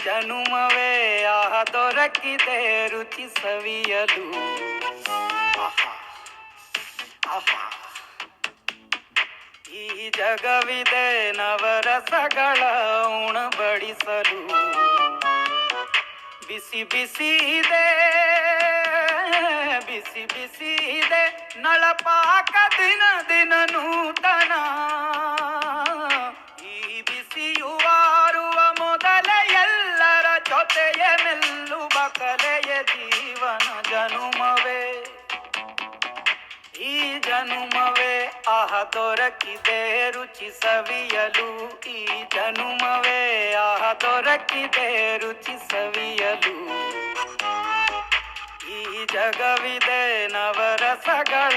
ಜನುಮವೇ ಆಹ ದೊರಕಿದೆ ರುಚಿ ಸವಿಯಲು. ಆಹಾ ಆಹಾ ಈ ಜಗವಿದೆ ನವರಸಗಳ ಉಣಬಡಿಸಲು. ಬಿಸಿ ಬಿಸಿ ಇದೆ ಬಿಸಿ ಬಿಸಿ ಇದೆ ನಳಪಾಕ ದಿನ ದಿನ ನೂತನ. ಈ ಬಿಸಿಯುವಾರುವ ಮೊದಲೇ ಎಲ್ಲರ ಜೊತೆಯ ಮೆಲ್ಲುವ ಕಲೆಯ ಜೀವನ ಜನುಮವೇ ಈ ಜನುಮವೇ ಆಹ ದೊರಕಿದೆ ರುಚಿ ಸವಿಯಲು. ಈ ಜನುಮವೇ ಆಹ ದೊರಕಿದೆ ರುಚಿ ಸವಿಯಲು. ಈ ಜಗವಿದೆ ನವರಸಗಳ